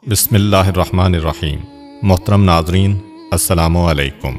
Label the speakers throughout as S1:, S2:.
S1: بسم اللہ الرحمن الرحیم۔ محترم ناظرین، السلام علیکم۔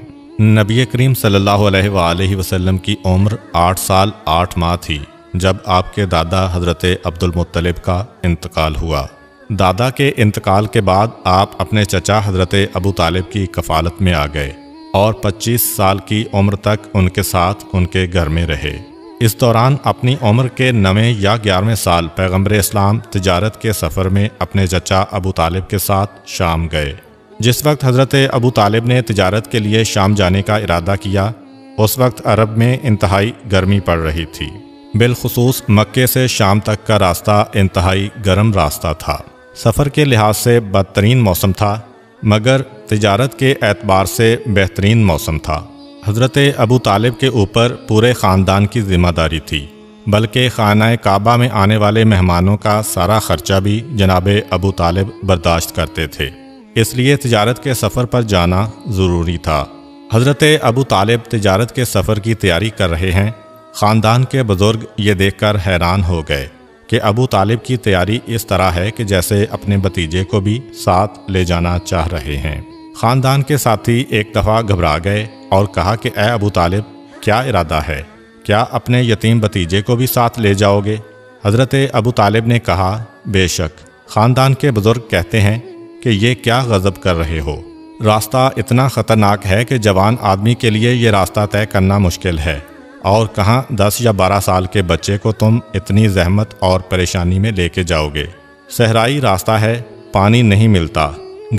S1: نبی کریم صلی اللہ علیہ وآلہ وسلم کی عمر 8 سال 8 ماہ تھی جب آپ کے دادا حضرت عبد المطلب کا انتقال ہوا۔ دادا کے انتقال کے بعد آپ اپنے چچا حضرت ابو طالب کی کفالت میں آ گئے اور 25 سال کی عمر تک ان کے ساتھ ان کے گھر میں رہے۔ اس دوران اپنی عمر کے 9ویں یا 11ویں سال پیغمبر اسلام تجارت کے سفر میں اپنے چچا ابو طالب کے ساتھ شام گئے۔ جس وقت حضرت ابو طالب نے تجارت کے لیے شام جانے کا ارادہ کیا، اس وقت عرب میں انتہائی گرمی پڑ رہی تھی۔ بالخصوص مکے سے شام تک کا راستہ انتہائی گرم راستہ تھا۔ سفر کے لحاظ سے بدترین موسم تھا، مگر تجارت کے اعتبار سے بہترین موسم تھا۔ حضرت ابو طالب کے اوپر پورے خاندان کی ذمہ داری تھی، بلکہ خانہ کعبہ میں آنے والے مہمانوں کا سارا خرچہ بھی جناب ابو طالب برداشت کرتے تھے، اس لیے تجارت کے سفر پر جانا ضروری تھا۔ حضرت ابو طالب تجارت کے سفر کی تیاری کر رہے ہیں۔ خاندان کے بزرگ یہ دیکھ کر حیران ہو گئے کہ ابو طالب کی تیاری اس طرح ہے کہ جیسے اپنے بھتیجے کو بھی ساتھ لے جانا چاہ رہے ہیں۔ خاندان کے ساتھی ایک دفعہ گھبرا گئے اور کہا کہ اے ابو طالب، کیا ارادہ ہے؟ کیا اپنے یتیم بھتیجے کو بھی ساتھ لے جاؤ گے؟ حضرت ابو طالب نے کہا، بے شک۔ خاندان کے بزرگ کہتے ہیں کہ یہ کیا غضب کر رہے ہو؟ راستہ اتنا خطرناک ہے کہ جوان آدمی کے لیے یہ راستہ طے کرنا مشکل ہے، اور کہاں 10 یا 12 سال کے بچے کو تم اتنی زحمت اور پریشانی میں لے کے جاؤ گے؟ صحرائی راستہ ہے، پانی نہیں ملتا،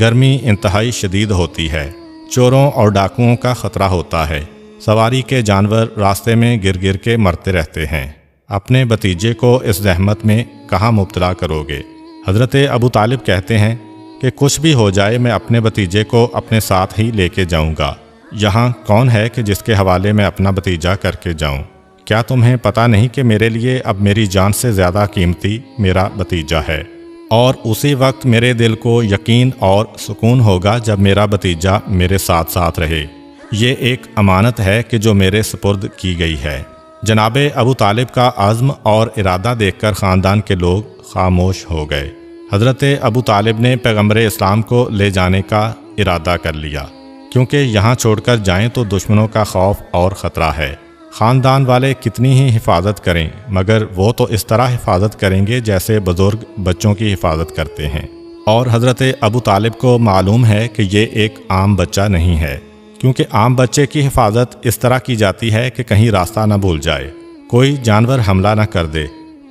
S1: گرمی انتہائی شدید ہوتی ہے، چوروں اور ڈاکوؤں کا خطرہ ہوتا ہے، سواری کے جانور راستے میں گر گر کے مرتے رہتے ہیں، اپنے بھتیجے کو اس زحمت میں کہاں مبتلا کرو گے؟ حضرت ابو طالب کہتے ہیں کہ کچھ بھی ہو جائے میں اپنے بھتیجے کو اپنے ساتھ ہی لے کے جاؤں گا۔ یہاں کون ہے کہ جس کے حوالے میں اپنا بھتیجا کر کے جاؤں؟ کیا تمہیں پتہ نہیں کہ میرے لیے اب میری جان سے زیادہ قیمتی میرا بھتیجا ہے؟ اور اسی وقت میرے دل کو یقین اور سکون ہوگا جب میرا بھتیجا میرے ساتھ ساتھ رہے۔ یہ ایک امانت ہے کہ جو میرے سپرد کی گئی ہے۔ جناب ابو طالب کا عزم اور ارادہ دیکھ کر خاندان کے لوگ خاموش ہو گئے۔ حضرت ابو طالب نے پیغمبر اسلام کو لے جانے کا ارادہ کر لیا، کیونکہ یہاں چھوڑ کر جائیں تو دشمنوں کا خوف اور خطرہ ہے۔ خاندان والے کتنی ہی حفاظت کریں، مگر وہ تو اس طرح حفاظت کریں گے جیسے بزرگ بچوں کی حفاظت کرتے ہیں۔ اور حضرت ابو طالب کو معلوم ہے کہ یہ ایک عام بچہ نہیں ہے، کیونکہ عام بچے کی حفاظت اس طرح کی جاتی ہے کہ کہیں راستہ نہ بھول جائے، کوئی جانور حملہ نہ کر دے،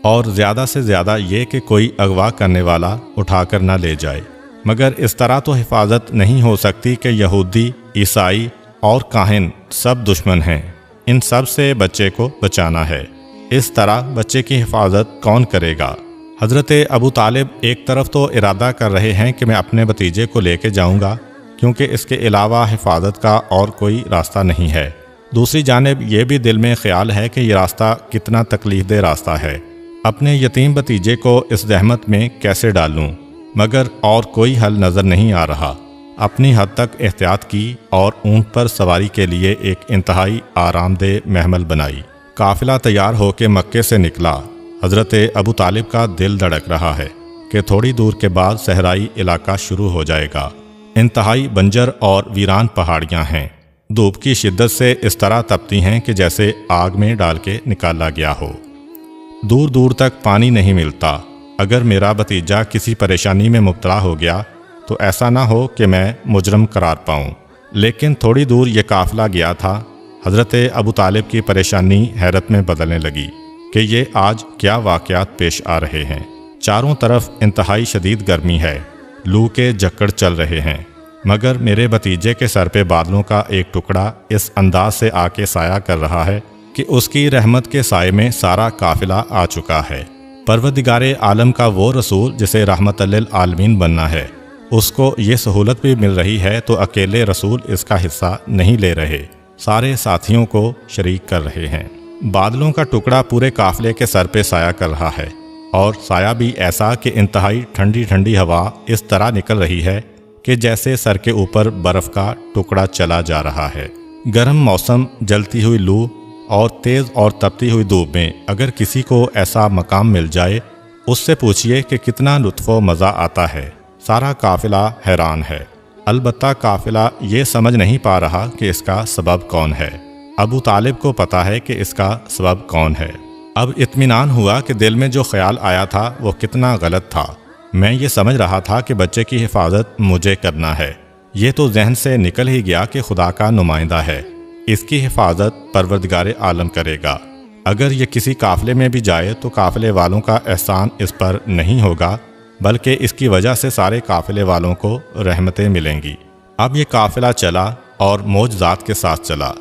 S1: اور زیادہ سے زیادہ یہ کہ کوئی اغوا کرنے والا اٹھا کر نہ لے جائے۔ مگر اس طرح تو حفاظت نہیں ہو سکتی کہ یہودی، عیسائی اور کاہن سب دشمن ہیں، ان سب سے بچے کو بچانا ہے۔ اس طرح بچے کی حفاظت کون کرے گا؟ حضرت ابو طالب ایک طرف تو ارادہ کر رہے ہیں کہ میں اپنے بھتیجے کو لے کے جاؤں گا، کیونکہ اس کے علاوہ حفاظت کا اور کوئی راستہ نہیں ہے۔ دوسری جانب یہ بھی دل میں خیال ہے کہ یہ راستہ کتنا تکلیف دہ راستہ ہے، اپنے یتیم بھتیجے کو اس زحمت میں کیسے ڈالوں؟ مگر اور کوئی حل نظر نہیں آ رہا۔ اپنی حد تک احتیاط کی اور اونٹ پر سواری کے لیے ایک انتہائی آرام دہ محمل بنائی۔ قافلہ تیار ہو کے مکے سے نکلا۔ حضرت ابو طالب کا دل دھڑک رہا ہے کہ تھوڑی دور کے بعد صحرائی علاقہ شروع ہو جائے گا۔ انتہائی بنجر اور ویران پہاڑیاں ہیں، دھوپ کی شدت سے اس طرح تپتی ہیں کہ جیسے آگ میں ڈال کے نکالا گیا ہو۔ دور دور تک پانی نہیں ملتا۔ اگر میرا بھتیجا کسی پریشانی میں مبتلا ہو گیا تو ایسا نہ ہو کہ میں مجرم قرار پاؤں۔ لیکن تھوڑی دور یہ قافلہ گیا تھا، حضرت ابو طالب کی پریشانی حیرت میں بدلنے لگی کہ یہ آج کیا واقعات پیش آ رہے ہیں۔ چاروں طرف انتہائی شدید گرمی ہے، لو کے جھکڑ چل رہے ہیں، مگر میرے بھتیجے کے سر پہ بادلوں کا ایک ٹکڑا اس انداز سے آ کے سایہ کر رہا ہے کہ اس کی رحمت کے سائے میں سارا قافلہ آ چکا ہے۔ پروردگار عالم کا وہ رسول جسے رحمت للعالمین بننا ہے، اس کو یہ سہولت بھی مل رہی ہے تو اکیلے رسول اس کا حصہ نہیں لے رہے، سارے ساتھیوں کو شریک کر رہے ہیں۔ بادلوں کا ٹکڑا پورے قافلے کے سر پہ سایہ کر رہا ہے، اور سایہ بھی ایسا کہ انتہائی ٹھنڈی ٹھنڈی ہوا اس طرح نکل رہی ہے کہ جیسے سر کے اوپر برف کا ٹکڑا چلا جا رہا ہے۔ گرم موسم، جلتی ہوئی لو اور تیز اور تپتی ہوئی دھوپ میں اگر کسی کو ایسا مقام مل جائے، اس سے پوچھئے کہ کتنا لطف و مزہ آتا ہے۔ سارا قافلہ حیران ہے، البتہ قافلہ یہ سمجھ نہیں پا رہا کہ اس کا سبب کون ہے۔ ابو طالب کو پتہ ہے کہ اس کا سبب کون ہے۔ اب اطمینان ہوا کہ دل میں جو خیال آیا تھا وہ کتنا غلط تھا۔ میں یہ سمجھ رہا تھا کہ بچے کی حفاظت مجھے کرنا ہے، یہ تو ذہن سے نکل ہی گیا کہ خدا کا نمائندہ ہے، اس کی حفاظت پروردگار عالم کرے گا۔ اگر یہ کسی قافلے میں بھی جائے تو قافلے والوں کا احسان اس پر نہیں ہوگا، بلکہ اس کی وجہ سے سارے قافلے والوں کو رحمتیں ملیں گی۔ اب یہ قافلہ چلا اور معجزات کے ساتھ چلا۔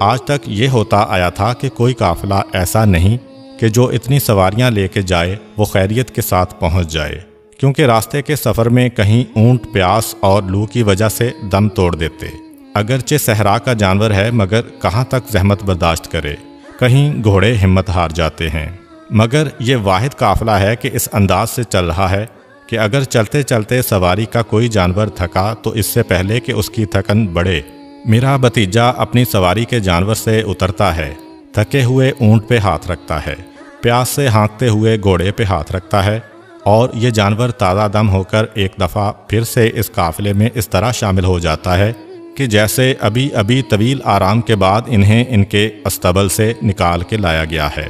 S1: آج تک یہ ہوتا آیا تھا کہ کوئی قافلہ ایسا نہیں کہ جو اتنی سواریاں لے کے جائے وہ خیریت کے ساتھ پہنچ جائے، کیونکہ راستے کے سفر میں کہیں اونٹ پیاس اور لو کی وجہ سے دم توڑ دیتے، اگرچہ صحرا کا جانور ہے مگر کہاں تک زحمت برداشت کرے، کہیں گھوڑے ہمت ہار جاتے ہیں۔ مگر یہ واحد قافلہ ہے کہ اس انداز سے چل رہا ہے کہ اگر چلتے چلتے سواری کا کوئی جانور تھکا تو اس سے پہلے کہ اس کی تھکن بڑھے، میرا بھتیجا اپنی سواری کے جانور سے اترتا ہے، تھکے ہوئے اونٹ پہ ہاتھ رکھتا ہے، پیاس سے ہانکتے ہوئے گھوڑے پہ ہاتھ رکھتا ہے، اور یہ جانور تازہ دم ہو کر ایک دفعہ پھر سے اس قافلے میں اس طرح شامل ہو جاتا ہے کہ جیسے ابھی ابھی طویل آرام کے بعد انہیں ان کے استبل سے نکال کے لایا گیا ہے۔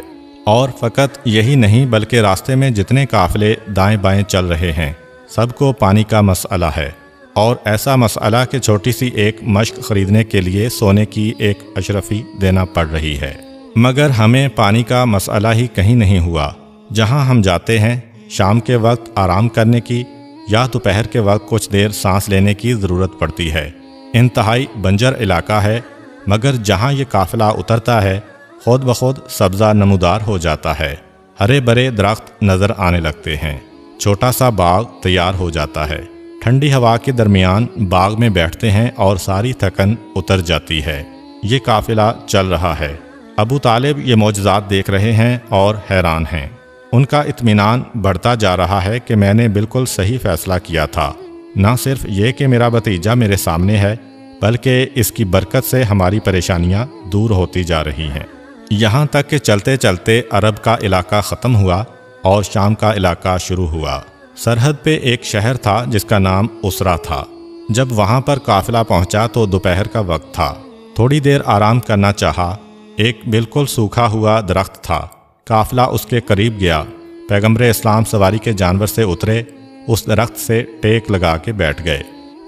S1: اور فقط یہی نہیں بلکہ راستے میں جتنے قافلے دائیں بائیں چل رہے ہیں سب کو پانی کا مسئلہ ہے، اور ایسا مسئلہ کہ چھوٹی سی ایک مشق خریدنے کے لیے سونے کی ایک اشرفی دینا پڑ رہی ہے۔ مگر ہمیں پانی کا مسئلہ ہی کہیں نہیں ہوا۔ جہاں ہم جاتے ہیں شام کے وقت آرام کرنے کی یا دوپہر کے وقت کچھ دیر سانس لینے کی ضرورت پڑتی ہے۔ انتہائی بنجر علاقہ ہے، مگر جہاں یہ قافلہ اترتا ہے خود بخود سبزہ نمودار ہو جاتا ہے، ہرے بھرے درخت نظر آنے لگتے ہیں، چھوٹا سا باغ تیار ہو جاتا ہے، ٹھنڈی ہوا کے درمیان باغ میں بیٹھتے ہیں اور ساری تھکن اتر جاتی ہے۔ یہ قافلہ چل رہا ہے۔ ابو طالب یہ معجزات دیکھ رہے ہیں اور حیران ہیں۔ ان کا اطمینان بڑھتا جا رہا ہے کہ میں نے بالکل صحیح فیصلہ کیا تھا، نہ صرف یہ کہ میرا بھتیجا میرے سامنے ہے بلکہ اس کی برکت سے ہماری پریشانیاں دور ہوتی جا رہی ہیں۔ یہاں تک کہ چلتے چلتے عرب کا علاقہ ختم ہوا اور شام کا علاقہ شروع ہوا۔ سرحد پہ ایک شہر تھا جس کا نام اسرا تھا۔ جب وہاں پر قافلہ پہنچا تو دوپہر کا وقت تھا۔ تھوڑی دیر آرام کرنا چاہا۔ ایک بالکل سوکھا ہوا درخت تھا۔ قافلہ اس کے قریب گیا۔ پیغمبر اسلام سواری کے جانور سے اترے، اس درخت سے ٹیک لگا کے بیٹھ گئے۔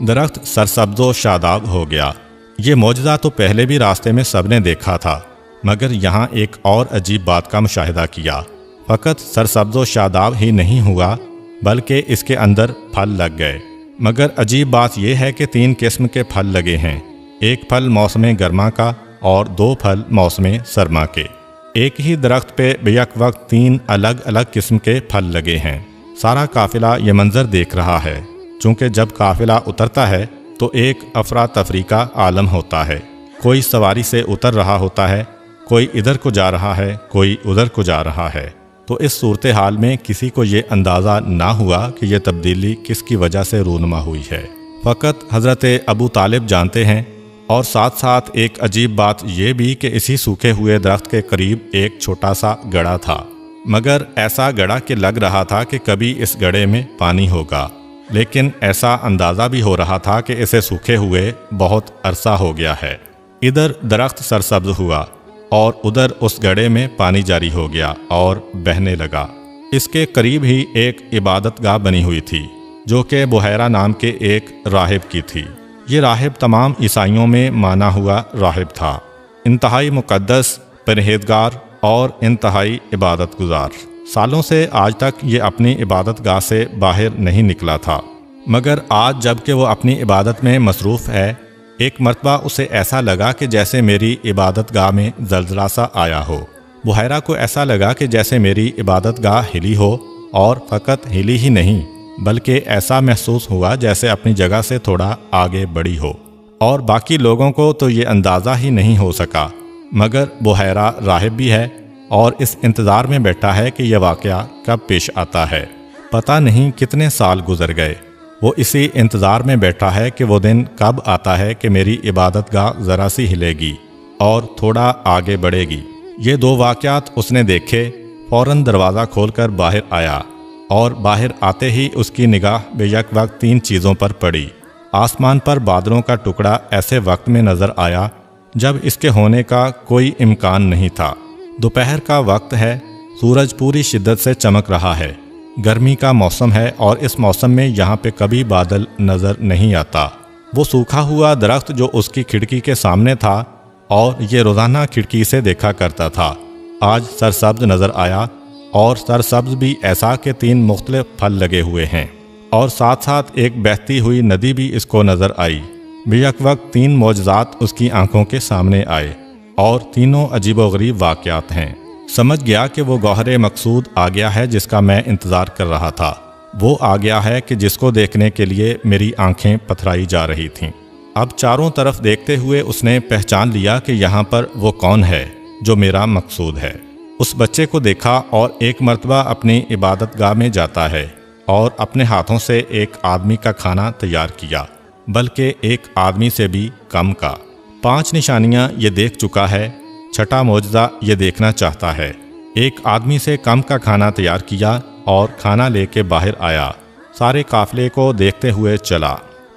S1: درخت سرسبز و شاداب ہو گیا۔ یہ معجزہ تو پہلے بھی راستے میں سب نے دیکھا تھا، مگر یہاں ایک اور عجیب بات کا مشاہدہ کیا۔ فقط سرسبز و شاداب ہی نہیں ہوا بلکہ اس کے اندر پھل لگ گئے۔ مگر عجیب بات یہ ہے کہ 3 قسم کے پھل لگے ہیں، ایک پھل موسم گرما کا اور 2 پھل موسم سرما کے۔ ایک ہی درخت پہ بیک وقت 3 الگ الگ قسم کے پھل لگے ہیں۔ سارا قافلہ یہ منظر دیکھ رہا ہے، چونکہ جب قافلہ اترتا ہے تو ایک افراتفری کا عالم ہوتا ہے۔ کوئی سواری سے اتر رہا ہوتا ہے، کوئی ادھر کو جا رہا ہے، کوئی ادھر کو جا رہا ہے۔ تو اس صورتحال میں کسی کو یہ اندازہ نہ ہوا کہ یہ تبدیلی کس کی وجہ سے رونما ہوئی ہے، فقط حضرت ابو طالب جانتے ہیں۔ اور ساتھ ساتھ ایک عجیب بات یہ بھی کہ اسی سوکھے ہوئے درخت کے قریب ایک چھوٹا سا گڑھا تھا، مگر ایسا گڑھا کہ لگ رہا تھا کہ کبھی اس گڑھے میں پانی ہوگا، لیکن ایسا اندازہ بھی ہو رہا تھا کہ اسے سوکھے ہوئے بہت عرصہ ہو گیا ہے۔ ادھر درخت سرسبز ہوا اور ادھر اس گڑھے میں پانی جاری ہو گیا اور بہنے لگا۔ اس کے قریب ہی ایک عبادت گاہ بنی ہوئی تھی جو کہ بحیرہ نام کے ایک راہب کی تھی۔ یہ راہب تمام عیسائیوں میں مانا ہوا راہب تھا، انتہائی مقدس، پرہیزگار اور انتہائی عبادت گزار۔ سالوں سے آج تک یہ اپنی عبادت گاہ سے باہر نہیں نکلا تھا، مگر آج جب کہ وہ اپنی عبادت میں مصروف ہے، ایک مرتبہ اسے ایسا لگا کہ جیسے میری عبادت گاہ میں زلزلہ سا آیا ہو۔ بحیرہ کو ایسا لگا کہ جیسے میری عبادت گاہ ہلی ہو، اور فقط ہلی ہی نہیں بلکہ ایسا محسوس ہوا جیسے اپنی جگہ سے تھوڑا آگے بڑھی ہو۔ اور باقی لوگوں کو تو یہ اندازہ ہی نہیں ہو سکا، مگر بحیرہ راہب بھی ہے اور اس انتظار میں بیٹھا ہے کہ یہ واقعہ کب پیش آتا ہے۔ پتہ نہیں کتنے سال گزر گئے، وہ اسی انتظار میں بیٹھا ہے کہ وہ دن کب آتا ہے کہ میری عبادت گاہ ذرا سی ہلے گی اور تھوڑا آگے بڑھے گی۔ یہ 2 واقعات اس نے دیکھے، فوراً دروازہ کھول کر باہر آیا۔ اور باہر آتے ہی اس کی نگاہ بے یک وقت 3 چیزوں پر پڑی۔ آسمان پر بادلوں کا ٹکڑا ایسے وقت میں نظر آیا جب اس کے ہونے کا کوئی امکان نہیں تھا۔ دوپہر کا وقت ہے، سورج پوری شدت سے چمک رہا ہے، گرمی کا موسم ہے اور اس موسم میں یہاں پہ کبھی بادل نظر نہیں آتا۔ وہ سوکھا ہوا درخت جو اس کی کھڑکی کے سامنے تھا اور یہ روزانہ کھڑکی سے دیکھا کرتا تھا، آج سرسبز نظر آیا، اور سرسبز بھی ایسا کہ 3 مختلف پھل لگے ہوئے ہیں، اور ساتھ ساتھ ایک بہتی ہوئی ندی بھی اس کو نظر آئی۔ بے یک وقت 3 معجزات اس کی آنکھوں کے سامنے آئے، اور تینوں عجیب و غریب واقعات ہیں۔ سمجھ گیا کہ وہ گوہر مقصود آ گیا ہے جس کا میں انتظار کر رہا تھا، وہ آ گیا ہے کہ جس کو دیکھنے کے لیے میری آنکھیں پتھرائی جا رہی تھیں۔ اب چاروں طرف دیکھتے ہوئے اس نے پہچان لیا کہ یہاں پر وہ کون ہے جو میرا مقصود ہے۔ اس بچے کو دیکھا اور ایک مرتبہ اپنی عبادت گاہ میں جاتا ہے اور اپنے ہاتھوں سے ایک آدمی کا کھانا تیار کیا، بلکہ ایک آدمی سے بھی کم کا۔ 5 نشانیاں یہ دیکھ چکا ہے، 6واں معجزہ یہ دیکھنا چاہتا ہے۔ ایک آدمی سے کم کا کھانا تیار کیا اور کھانا لے کے باہر آیا، سارے قافلے کو دیکھتے ہوئے چلا،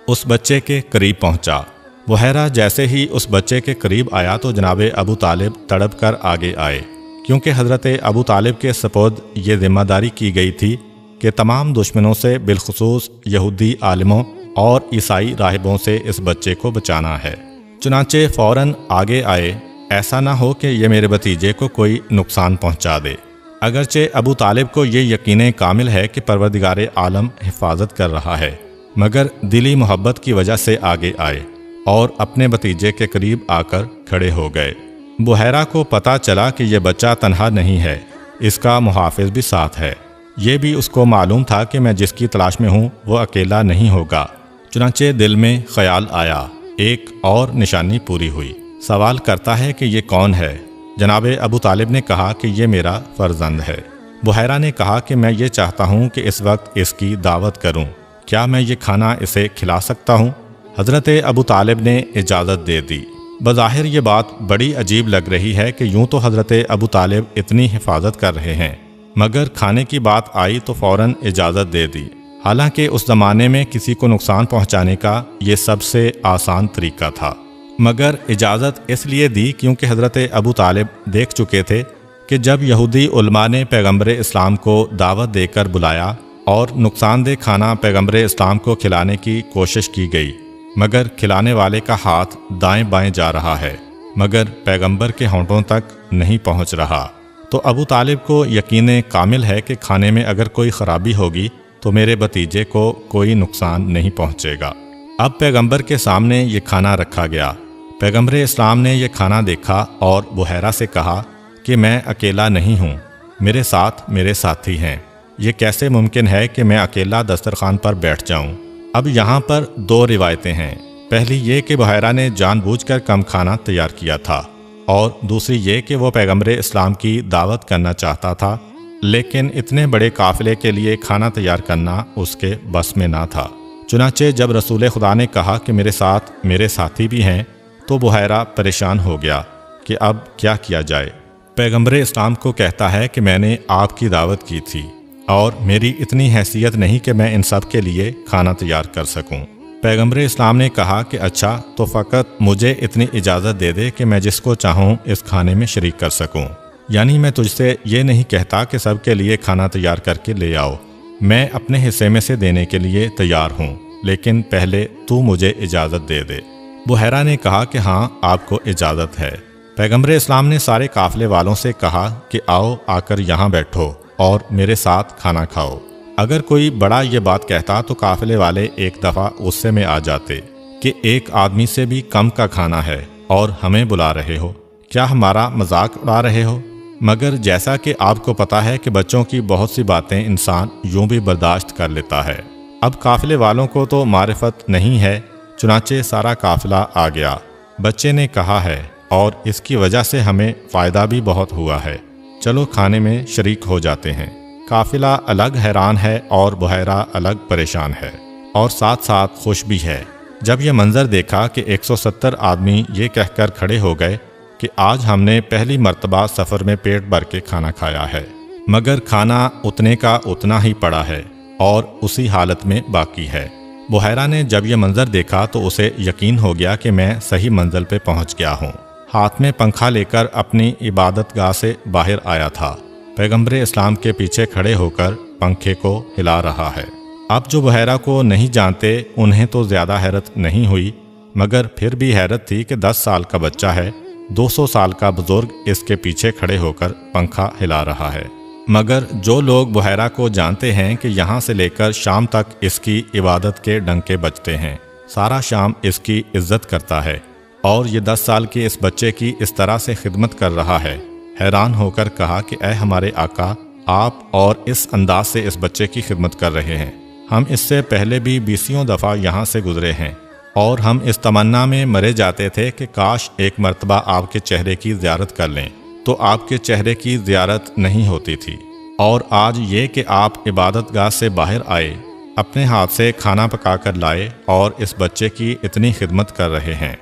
S1: اس بچے کے قریب پہنچا۔ بحیرہ جیسے ہی اس بچے کے قریب آیا تو جناب ابو طالب تڑپ کر آگے آئے، کیونکہ حضرت ابو طالب کے سپرد یہ ذمہ داری کی گئی تھی کہ تمام دشمنوں سے بالخصوص یہودی عالموں اور عیسائی راہبوں سے اس بچے کو بچانا ہے۔ چنانچہ فوراً آگے آئے، ایسا نہ ہو کہ یہ میرے بھتیجے کو کوئی نقصان پہنچا دے۔ اگرچہ ابو طالب کو یہ یقین کامل ہے کہ پروردگار عالم حفاظت کر رہا ہے، مگر دلی محبت کی وجہ سے آگے آئے اور اپنے بھتیجے کے قریب آ کر کھڑے ہو گئے۔ بحیرہ کو پتہ چلا کہ یہ بچہ تنہا نہیں ہے، اس کا محافظ بھی ساتھ ہے۔ یہ بھی اس کو معلوم تھا کہ میں جس کی تلاش میں ہوں وہ اکیلا نہیں ہوگا۔ چنانچہ دل میں خیال آیا، ایک اور نشانی پوری ہوئی۔ سوال کرتا ہے کہ یہ کون ہے؟ جناب ابو طالب نے کہا کہ یہ میرا فرزند ہے۔ بحیرہ نے کہا کہ میں یہ چاہتا ہوں کہ اس وقت اس کی دعوت کروں، کیا میں یہ کھانا اسے کھلا سکتا ہوں؟ حضرت ابو طالب نے اجازت دے دی۔ بظاہر یہ بات بڑی عجیب لگ رہی ہے کہ یوں تو حضرت ابو طالب اتنی حفاظت کر رہے ہیں، مگر کھانے کی بات آئی تو فوراً اجازت دے دی، حالانکہ اس زمانے میں کسی کو نقصان پہنچانے کا یہ سب سے آسان طریقہ تھا۔ مگر اجازت اس لیے دی کیونکہ حضرت ابو طالب دیکھ چکے تھے کہ جب یہودی علماء نے پیغمبر اسلام کو دعوت دے کر بلایا اور نقصان دہ کھانا پیغمبر اسلام کو کھلانے کی کوشش کی گئی، مگر کھلانے والے کا ہاتھ دائیں بائیں جا رہا ہے، مگر پیغمبر کے ہونٹوں تک نہیں پہنچ رہا، تو ابو طالب کو یقین کامل ہے کہ کھانے میں اگر کوئی خرابی ہوگی تو میرے بھتیجے کو کوئی نقصان نہیں پہنچے گا۔ اب پیغمبر کے سامنے یہ کھانا رکھا گیا۔ پیغمبر اسلام نے یہ کھانا دیکھا اور بحیرہ سے کہا کہ میں اکیلا نہیں ہوں، میرے ساتھ میرے ساتھی ہیں، یہ کیسے ممکن ہے کہ میں اکیلا دسترخوان پر بیٹھ جاؤں؟ اب یہاں پر 2 روایتیں ہیں، پہلی یہ کہ بحیرہ نے جان بوجھ کر کم کھانا تیار کیا تھا، اور دوسری یہ کہ وہ پیغمبر اسلام کی دعوت کرنا چاہتا تھا، لیکن اتنے بڑے قافلے کے لیے کھانا تیار کرنا اس کے بس میں نہ تھا۔ چنانچہ جب رسول خدا نے کہا کہ میرے ساتھ میرے ساتھی بھی ہیں تو بحیرہ پریشان ہو گیا کہ اب کیا کیا جائے۔ پیغمبر اسلام کو کہتا ہے کہ میں نے آپ کی دعوت کی تھی اور میری اتنی حیثیت نہیں کہ میں ان سب کے لیے کھانا تیار کر سکوں۔ پیغمبر اسلام نے کہا کہ اچھا تو فقط مجھے اتنی اجازت دے دے کہ میں جس کو چاہوں اس کھانے میں شریک کر سکوں، یعنی میں تجھ سے یہ نہیں کہتا کہ سب کے لیے کھانا تیار کر کے لے آؤ، میں اپنے حصے میں سے دینے کے لیے تیار ہوں، لیکن پہلے تو مجھے اجازت دے دے۔ بحیرہ نے کہا کہ ہاں آپ کو اجازت ہے۔ پیغمبر اسلام نے سارے قافلے والوں سے کہا کہ آؤ آ کر یہاں بیٹھو اور میرے ساتھ کھانا کھاؤ۔ اگر کوئی بڑا یہ بات کہتا تو قافلے والے ایک دفعہ غصے میں آ جاتے کہ ایک آدمی سے بھی کم کا کھانا ہے اور ہمیں بلا رہے ہو، کیا ہمارا مذاق اڑا رہے ہو؟ مگر جیسا کہ آپ کو پتہ ہے کہ بچوں کی بہت سی باتیں انسان یوں بھی برداشت کر لیتا ہے۔ اب قافلے والوں کو تو معرفت نہیں ہے، چنانچہ سارا قافلہ آ گیا۔ بچے نے کہا ہے اور اس کی وجہ سے ہمیں فائدہ بھی بہت ہوا ہے، چلو کھانے میں شریک ہو جاتے ہیں۔ قافلہ الگ حیران ہے اور بحیرہ الگ پریشان ہے، اور ساتھ ساتھ خوش بھی ہے۔ جب یہ منظر دیکھا کہ 170 آدمی یہ کہہ کر کھڑے ہو گئے کہ آج ہم نے پہلی مرتبہ سفر میں پیٹ بھر کے کھانا کھایا ہے، مگر کھانا اتنے کا اتنا ہی پڑا ہے اور اسی حالت میں باقی ہے۔ بحیرہ نے جب یہ منظر دیکھا تو اسے یقین ہو گیا کہ میں صحیح منزل پہ پہنچ گیا ہوں۔ ہاتھ میں پنکھا لے کر اپنی عبادت گاہ سے باہر آیا تھا۔ پیغمبر اسلام کے پیچھے کھڑے ہو کر پنکھے کو ہلا رہا ہے۔ اب جو بحیرہ کو نہیں جانتے انہیں تو زیادہ حیرت نہیں ہوئی، مگر پھر بھی حیرت تھی کہ 10 سال کا بچہ ہے، 200 سال کا بزرگ اس کے پیچھے کھڑے ہو کر پنکھا ہلا رہا ہے۔ مگر جو لوگ بحیرہ کو جانتے ہیں کہ یہاں سے لے کر شام تک اس کی عبادت کے ڈنکے بجتے ہیں، سارا شام اس کی عزت کرتا ہے، اور یہ 10 سال کے اس بچے کی اس طرح سے خدمت کر رہا ہے، حیران ہو کر کہا کہ اے ہمارے آقا، آپ اور اس انداز سے اس بچے کی خدمت کر رہے ہیں، ہم اس سے پہلے بھی 20 دفعہ یہاں سے گزرے ہیں، اور ہم اس تمنا میں مرے جاتے تھے کہ کاش ایک مرتبہ آپ کے چہرے کی زیارت کر لیں، تو آپ کے چہرے کی زیارت نہیں ہوتی تھی، اور آج یہ کہ آپ عبادت گاہ سے باہر آئے، اپنے ہاتھ سے کھانا پکا کر لائے اور اس بچے کی اتنی خدمت کر رہے ہیں،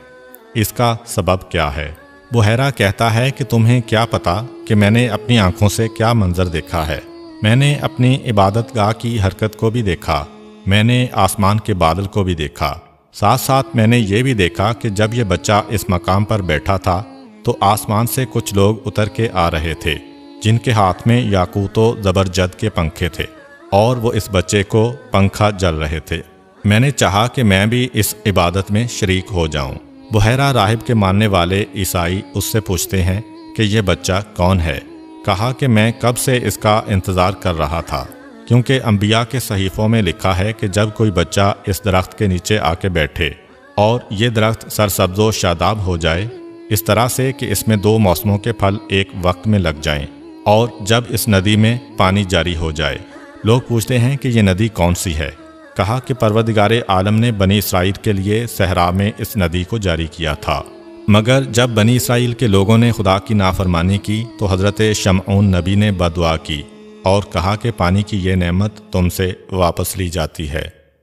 S1: اس کا سبب کیا ہے؟ بحیرہ کہتا ہے کہ تمہیں کیا پتا کہ میں نے اپنی آنکھوں سے کیا منظر دیکھا ہے؟ میں نے اپنی عبادت گاہ کی حرکت کو بھی دیکھا، میں نے آسمان کے بادل کو بھی دیکھا، ساتھ ساتھ میں نے یہ بھی دیکھا کہ جب یہ بچہ اس مقام پر بیٹھا تھا تو آسمان سے کچھ لوگ اتر کے آ رہے تھے جن کے ہاتھ میں یاقوت و زبرجد کے پنکھے تھے، اور وہ اس بچے کو پنکھا جل رہے تھے۔ میں نے چاہا کہ میں بھی اس عبادت میں شریک ہو جاؤں۔ بحیرہ راہب کے ماننے والے عیسائی اس سے پوچھتے ہیں کہ یہ بچہ کون ہے؟ کہا کہ میں کب سے اس کا انتظار کر رہا تھا، کیونکہ انبیاء کے صحیفوں میں لکھا ہے کہ جب کوئی بچہ اس درخت کے نیچے آ کے بیٹھے اور یہ درخت سرسبز و شاداب ہو جائے، اس طرح سے کہ اس میں 2 موسموں کے پھل ایک وقت میں لگ جائیں، اور جب اس ندی میں پانی جاری ہو جائے۔ لوگ پوچھتے ہیں کہ یہ ندی کون سی ہے؟ کہا کہ پروردگار عالم نے بنی اسرائیل کے لیے صحرا میں اس ندی کو جاری کیا تھا، مگر جب بنی اسرائیل کے لوگوں نے خدا کی نافرمانی کی تو حضرت شمعون نبی نے بدعا کی اور کہا کہ پانی کی یہ نعمت تم سے واپس لی جاتی ہے،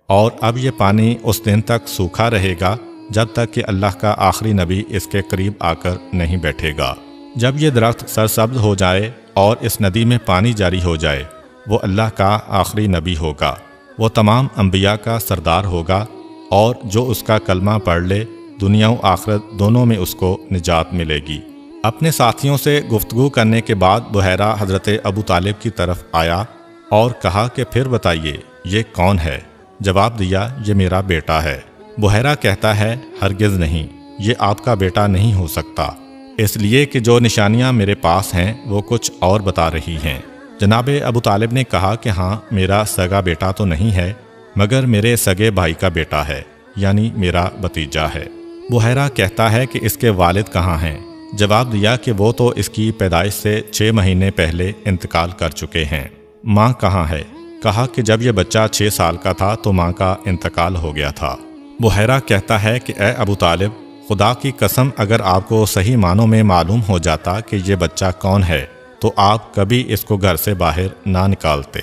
S1: اور اب یہ پانی اس دن تک سوکھا رہے گا جب تک کہ اللہ کا آخری نبی اس کے قریب آ کر نہیں بیٹھے گا۔ جب یہ درخت سرسبز ہو جائے اور اس ندی میں پانی جاری ہو جائے، وہ اللہ کا آخری نبی ہوگا، وہ تمام انبیاء کا سردار ہوگا، اور جو اس کا کلمہ پڑھ لے دنیا و آخرت دونوں میں اس کو نجات ملے گی۔ اپنے ساتھیوں سے گفتگو کرنے کے بعد بحیرہ حضرت ابو طالب کی طرف آیا اور کہا کہ پھر بتائیے یہ کون ہے؟ جواب دیا یہ میرا بیٹا ہے۔ بحیرہ کہتا ہے ہرگز نہیں، یہ آپ کا بیٹا نہیں ہو سکتا، اس لیے کہ جو نشانیاں میرے پاس ہیں وہ کچھ اور بتا رہی ہیں۔ جناب ابو طالب نے کہا کہ ہاں، میرا سگا بیٹا تو نہیں ہے، مگر میرے سگے بھائی کا بیٹا ہے، یعنی میرا بھتیجا ہے۔ بحیرہ کہتا ہے کہ اس کے والد کہاں ہیں؟ جواب دیا کہ وہ تو اس کی پیدائش سے 6 مہینے پہلے انتقال کر چکے ہیں۔ ماں کہاں ہے؟ کہا کہ جب یہ بچہ 6 سال کا تھا تو ماں کا انتقال ہو گیا تھا۔ بحیرہ کہتا ہے کہ اے ابو طالب، خدا کی قسم اگر آپ کو صحیح معنوں میں معلوم ہو جاتا کہ یہ بچہ کون ہے تو آپ کبھی اس کو گھر سے باہر نہ نکالتے۔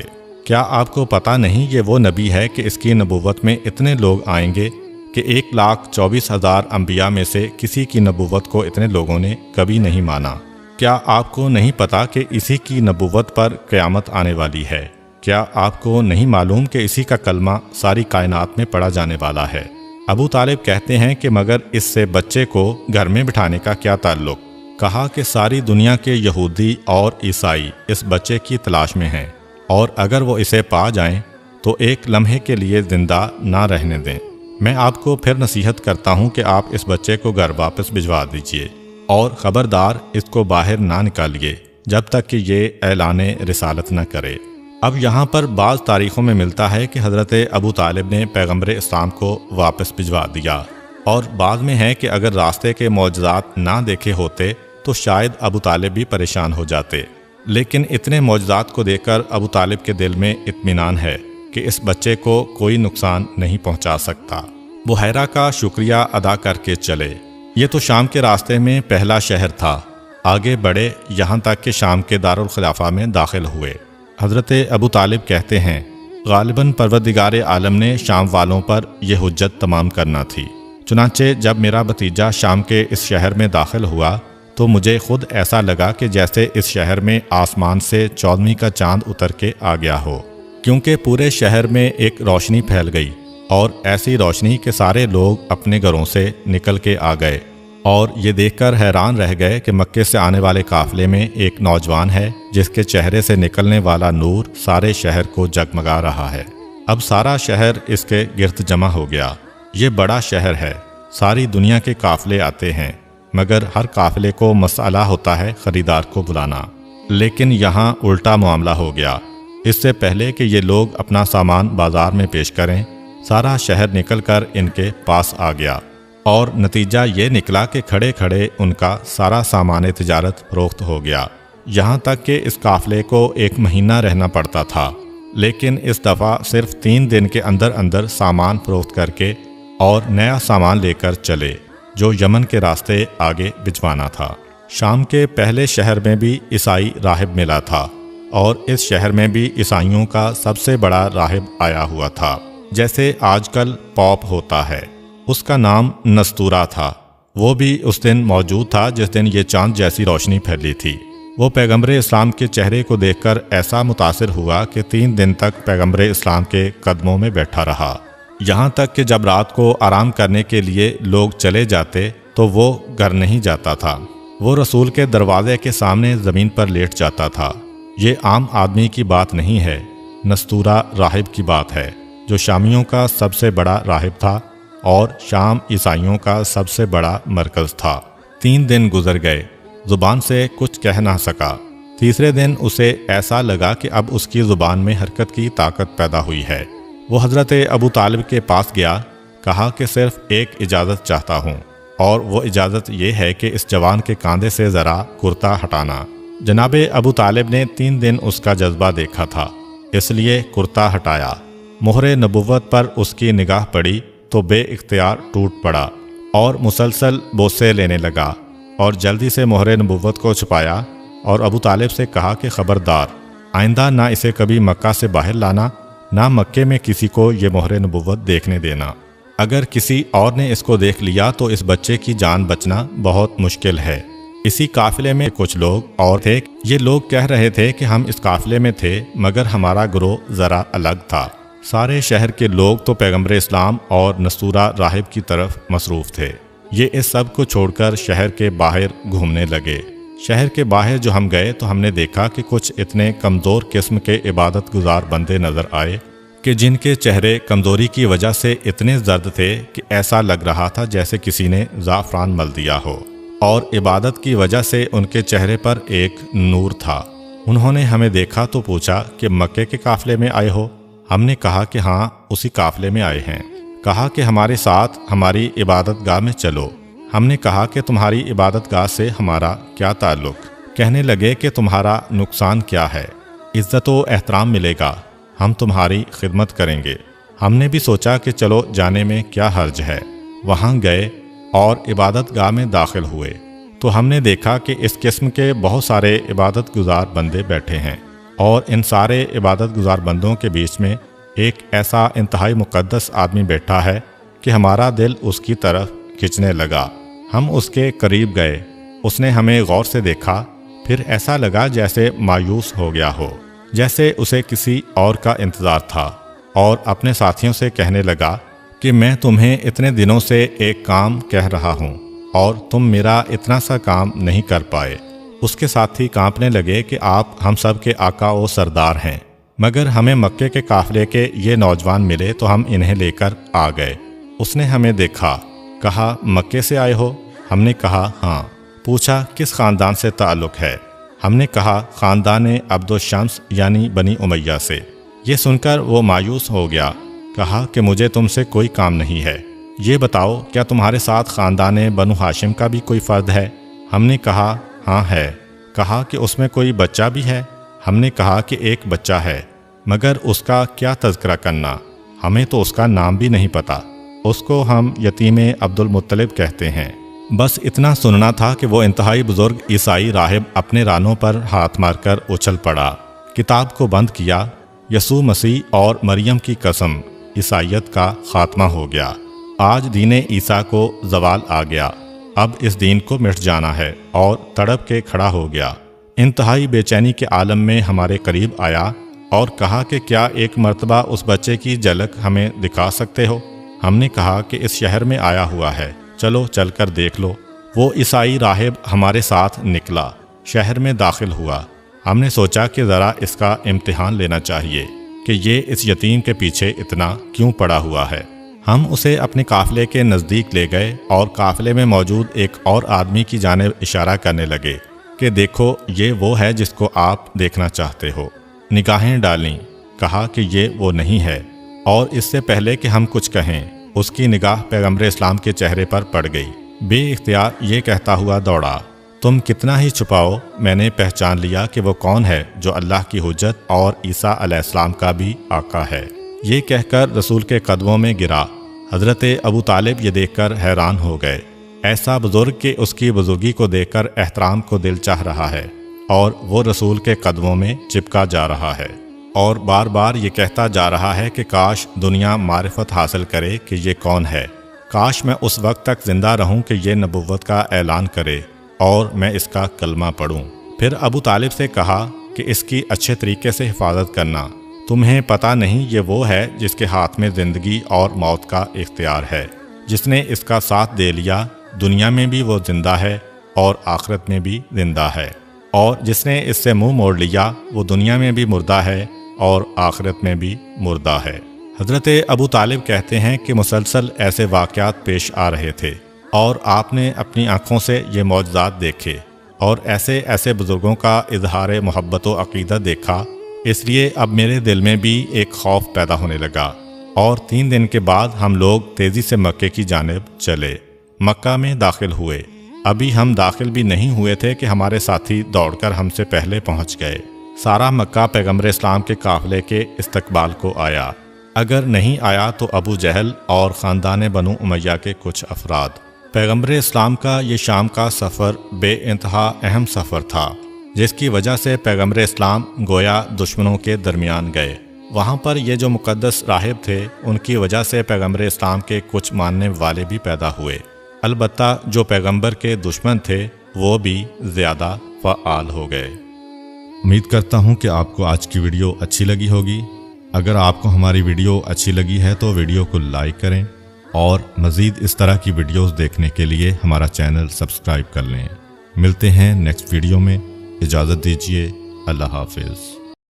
S1: کیا آپ کو پتہ نہیں یہ وہ نبی ہے کہ اس کی نبوت میں اتنے لوگ آئیں گے کہ 1,24,000 انبیاء میں سے کسی کی نبوت کو اتنے لوگوں نے کبھی نہیں مانا؟ کیا آپ کو نہیں پتا کہ اسی کی نبوت پر قیامت آنے والی ہے؟ کیا آپ کو نہیں معلوم کہ اسی کا کلمہ ساری کائنات میں پڑھا جانے والا ہے؟ ابو طالب کہتے ہیں کہ مگر اس سے بچے کو گھر میں بٹھانے کا کیا تعلق؟ کہا کہ ساری دنیا کے یہودی اور عیسائی اس بچے کی تلاش میں ہیں، اور اگر وہ اسے پا جائیں تو ایک لمحے کے لیے زندہ نہ رہنے دیں۔ میں آپ کو پھر نصیحت کرتا ہوں کہ آپ اس بچے کو گھر واپس بھجوا دیجیے، اور خبردار اس کو باہر نہ نکالیے جب تک کہ یہ اعلان رسالت نہ کرے۔ اب یہاں پر بعض تاریخوں میں ملتا ہے کہ حضرت ابو طالب نے پیغمبر اسلام کو واپس بھجوا دیا، اور بعد میں ہے کہ اگر راستے کے معجزات نہ دیکھے ہوتے تو شاید ابو طالب بھی پریشان ہو جاتے، لیکن اتنے معجزات کو دیکھ کر ابو طالب کے دل میں اطمینان ہے کہ اس بچے کو کوئی نقصان نہیں پہنچا سکتا۔ بحیرہ کا شکریہ ادا کر کے چلے۔ یہ تو شام کے راستے میں پہلا شہر تھا۔ آگے بڑھے یہاں تک کہ شام کے دارالخلافہ میں داخل ہوئے۔ حضرت ابو طالب کہتے ہیں غالباً پروردگار عالم نے شام والوں پر یہ حجت تمام کرنا تھی، چنانچہ جب میرا بھتیجا شام کے اس شہر میں داخل ہوا تو مجھے خود ایسا لگا کہ جیسے اس شہر میں آسمان سے 14ویں کا چاند اتر کے آ گیا ہو، کیونکہ پورے شہر میں ایک روشنی پھیل گئی، اور ایسی روشنی کہ سارے لوگ اپنے گھروں سے نکل کے آ گئے، اور یہ دیکھ کر حیران رہ گئے کہ مکے سے آنے والے قافلے میں ایک نوجوان ہے جس کے چہرے سے نکلنے والا نور سارے شہر کو جگمگا رہا ہے۔ اب سارا شہر اس کے گرد جمع ہو گیا۔ یہ بڑا شہر ہے، ساری دنیا کے قافلے آتے ہیں، مگر ہر قافلے کو مسئلہ ہوتا ہے خریدار کو بلانا، لیکن یہاں الٹا معاملہ ہو گیا۔ اس سے پہلے کہ یہ لوگ اپنا سامان بازار میں پیش کریں، سارا شہر نکل کر ان کے پاس آ گیا، اور نتیجہ یہ نکلا کہ کھڑے کھڑے ان کا سارا سامان تجارت فروخت ہو گیا، یہاں تک کہ اس قافلے کو 1 مہینہ رہنا پڑتا تھا، لیکن اس دفعہ صرف 3 دن کے اندر اندر سامان فروخت کر کے اور نیا سامان لے کر چلے، جو یمن کے راستے آگے بھجوانا تھا۔ شام کے پہلے شہر میں بھی عیسائی راہب ملا تھا، اور اس شہر میں بھی عیسائیوں کا سب سے بڑا راہب آیا ہوا تھا، جیسے آج کل پوپ ہوتا ہے۔ اس کا نام نستورا تھا۔ وہ بھی اس دن موجود تھا جس دن یہ چاند جیسی روشنی پھیلی تھی۔ وہ پیغمبر اسلام کے چہرے کو دیکھ کر ایسا متاثر ہوا کہ 3 دن تک پیغمبر اسلام کے قدموں میں بیٹھا رہا، یہاں تک کہ جب رات کو آرام کرنے کے لیے لوگ چلے جاتے تو وہ گھر نہیں جاتا تھا، وہ رسول کے دروازے کے سامنے زمین پر لیٹ جاتا تھا۔ یہ عام آدمی کی بات نہیں ہے، نستورا راہب کی بات ہے، جو شامیوں کا سب سے بڑا راہب تھا اور شام عیسائیوں کا سب سے بڑا مرکز تھا۔ 3 دن گزر گئے، زبان سے کچھ کہہ نہ سکا۔ تیسرے دن اسے ایسا لگا کہ اب اس کی زبان میں حرکت کی طاقت پیدا ہوئی ہے۔ وہ حضرت ابو طالب کے پاس گیا، کہا کہ صرف ایک اجازت چاہتا ہوں، اور وہ اجازت یہ ہے کہ اس جوان کے کاندھے سے ذرا کرتا ہٹانا۔ جناب ابو طالب نے 3 دن اس کا جذبہ دیکھا تھا، اس لیے کرتا ہٹایا۔ مہر نبوت پر اس کی نگاہ پڑی تو بے اختیار ٹوٹ پڑا اور مسلسل بوسے لینے لگا، اور جلدی سے مہر نبوت کو چھپایا اور ابو طالب سے کہا کہ خبردار، آئندہ نہ اسے کبھی مکہ سے باہر لانا، نہ مکے میں کسی کو یہ مہر نبوت دیکھنے دینا۔ اگر کسی اور نے اس کو دیکھ لیا تو اس بچے کی جان بچنا بہت مشکل ہے۔ اسی قافلے میں کچھ لوگ اور تھے، یہ لوگ کہہ رہے تھے کہ ہم اس قافلے میں تھے، مگر ہمارا گروہ ذرا الگ تھا۔ سارے شہر کے لوگ تو پیغمبر اسلام اور نستورا راہب کی طرف مصروف تھے۔ یہ اس سب کو چھوڑ کر شہر کے باہر گھومنے لگے۔ شہر کے باہر جو ہم گئے تو ہم نے دیکھا کہ کچھ اتنے کمزور قسم کے عبادت گزار بندے نظر آئے کہ جن کے چہرے کمزوری کی وجہ سے اتنے زرد تھے کہ ایسا لگ رہا تھا جیسے کسی نے زعفران مل دیا ہو، اور عبادت کی وجہ سے ان کے چہرے پر ایک نور تھا۔ انہوں نے ہمیں دیکھا تو پوچھا کہ مکے کے قافلے میں آئے ہو؟ ہم نے کہا کہ ہاں، اسی قافلے میں آئے ہیں۔ کہا کہ ہمارے ساتھ ہماری عبادت گاہ میں چلو۔ ہم نے کہا کہ تمہاری عبادت گاہ سے ہمارا کیا تعلق؟ کہنے لگے کہ تمہارا نقصان کیا ہے؟ عزت و احترام ملے گا، ہم تمہاری خدمت کریں گے۔ ہم نے بھی سوچا کہ چلو جانے میں کیا حرج ہے۔ وہاں گئے اور عبادت گاہ میں داخل ہوئے تو ہم نے دیکھا کہ اس قسم کے بہت سارے عبادت گزار بندے بیٹھے ہیں، اور ان سارے عبادت گزار بندوں کے بیچ میں ایک ایسا انتہائی مقدس آدمی بیٹھا ہے کہ ہمارا دل اس کی طرف کھنچنے لگا۔ ہم اس کے قریب گئے، اس نے ہمیں غور سے دیکھا، پھر ایسا لگا جیسے مایوس ہو گیا ہو، جیسے اسے کسی اور کا انتظار تھا، اور اپنے ساتھیوں سے کہنے لگا کہ میں تمہیں اتنے دنوں سے ایک کام کہہ رہا ہوں اور تم میرا اتنا سا کام نہیں کر پائے۔ اس کے ساتھی کانپنے لگے کہ آپ ہم سب کے آقا و سردار ہیں، مگر ہمیں مکے کے قافلے کے یہ نوجوان ملے تو ہم انہیں لے کر آ گئے۔ اس نے ہمیں دیکھا، کہا مکے سے آئے ہو؟ ہم نے کہا ہاں۔ پوچھا کس خاندان سے تعلق ہے؟ ہم نے کہا خاندان عبد الشمس یعنی بنی امیہ سے۔ یہ سن کر وہ مایوس ہو گیا، کہا کہ مجھے تم سے کوئی کام نہیں ہے، یہ بتاؤ کیا تمہارے ساتھ خاندان بنو ہاشم کا بھی کوئی فرد ہے؟ ہم نے کہا ہاں ہے۔ کہا کہ اس میں کوئی بچہ بھی ہے؟ ہم نے کہا کہ ایک بچہ ہے، مگر اس کا کیا تذکرہ کرنا، ہمیں تو اس کا نام بھی نہیں پتا، اس کو ہم یتیم عبد المطلب کہتے ہیں۔ بس اتنا سننا تھا کہ وہ انتہائی بزرگ عیسائی راہب اپنے رانوں پر ہاتھ مار کر اچھل پڑا، کتاب کو بند کیا۔ یسوع مسیح اور مریم کی قسم، عیسائیت کا خاتمہ ہو گیا۔ آج دین عیسیٰ کو زوال آ گیا۔ اب اس دین کو مٹ جانا ہے، اور تڑپ کے کھڑا ہو گیا۔ انتہائی بے چینی کے عالم میں ہمارے قریب آیا اور کہا کہ کیا ایک مرتبہ اس بچے کی جھلک ہمیں دکھا سکتے ہو؟ ہم نے کہا کہ اس شہر میں آیا ہوا ہے، چلو چل کر دیکھ لو۔ وہ عیسائی راہب ہمارے ساتھ نکلا، شہر میں داخل ہوا۔ ہم نے سوچا کہ ذرا اس کا امتحان لینا چاہیے کہ یہ اس یتیم کے پیچھے اتنا کیوں پڑا ہوا ہے۔ ہم اسے اپنے قافلے کے نزدیک لے گئے اور قافلے میں موجود ایک اور آدمی کی جانب اشارہ کرنے لگے کہ دیکھو یہ وہ ہے جس کو آپ دیکھنا چاہتے ہو۔ نگاہیں ڈالیں، کہا کہ یہ وہ نہیں ہے، اور اس سے پہلے کہ ہم کچھ کہیں اس کی نگاہ پیغمبر اسلام کے چہرے پر پڑ گئی۔ بے اختیار یہ کہتا ہوا دوڑا، تم کتنا ہی چھپاؤ، میں نے پہچان لیا کہ وہ کون ہے جو اللہ کی حجت اور عیسیٰ علیہ السلام کا بھی آقا ہے۔ یہ کہہ کر رسول کے قدموں میں گرا۔ حضرت ابو طالب یہ دیکھ کر حیران ہو گئے، ایسا بزرگ کہ اس کی بزرگی کو دیکھ کر احترام کو دل چاہ رہا ہے، اور وہ رسول کے قدموں میں چپکا جا رہا ہے، اور بار بار یہ کہتا جا رہا ہے کہ کاش دنیا معرفت حاصل کرے کہ یہ کون ہے، کاش میں اس وقت تک زندہ رہوں کہ یہ نبوت کا اعلان کرے اور میں اس کا کلمہ پڑھوں۔ پھر ابو طالب سے کہا کہ اس کی اچھے طریقے سے حفاظت کرنا، تمہیں پتہ نہیں یہ وہ ہے جس کے ہاتھ میں زندگی اور موت کا اختیار ہے، جس نے اس کا ساتھ دے لیا، دنیا میں بھی وہ زندہ ہے اور آخرت میں بھی زندہ ہے، اور جس نے اس سے منہ موڑ لیا وہ دنیا میں بھی مردہ ہے اور آخرت میں بھی مردہ ہے۔ حضرت ابو طالب کہتے ہیں کہ مسلسل ایسے واقعات پیش آ رہے تھے، اور آپ نے اپنی آنکھوں سے یہ معجزات دیکھے اور ایسے ایسے بزرگوں کا اظہار محبت و عقیدہ دیکھا، اس لیے اب میرے دل میں بھی ایک خوف پیدا ہونے لگا، اور 3 دن کے بعد ہم لوگ تیزی سے مکے کی جانب چلے۔ مکہ میں داخل ہوئے، ابھی ہم داخل بھی نہیں ہوئے تھے کہ ہمارے ساتھی دوڑ کر ہم سے پہلے پہنچ گئے۔ سارا مکہ پیغمبر اسلام کے قافلے کے استقبال کو آیا، اگر نہیں آیا تو ابو جہل اور خاندان بنو امیہ کے کچھ افراد۔ پیغمبر اسلام کا یہ شام کا سفر بے انتہا اہم سفر تھا، جس کی وجہ سے پیغمبر اسلام گویا دشمنوں کے درمیان گئے۔ وہاں پر یہ جو مقدس راہب تھے، ان کی وجہ سے پیغمبر اسلام کے کچھ ماننے والے بھی پیدا ہوئے، البتہ جو پیغمبر کے دشمن تھے وہ بھی زیادہ فعال ہو گئے۔ امید کرتا ہوں کہ آپ کو آج کی ویڈیو اچھی لگی ہوگی۔ اگر آپ کو ہماری ویڈیو اچھی لگی ہے تو ویڈیو کو لائک کریں، اور مزید اس طرح کی ویڈیوز دیکھنے کے لیے ہمارا چینل سبسکرائب کر لیں۔ ملتے ہیں نیکسٹ ویڈیو میں، اجازت دیجیے، اللہ حافظ۔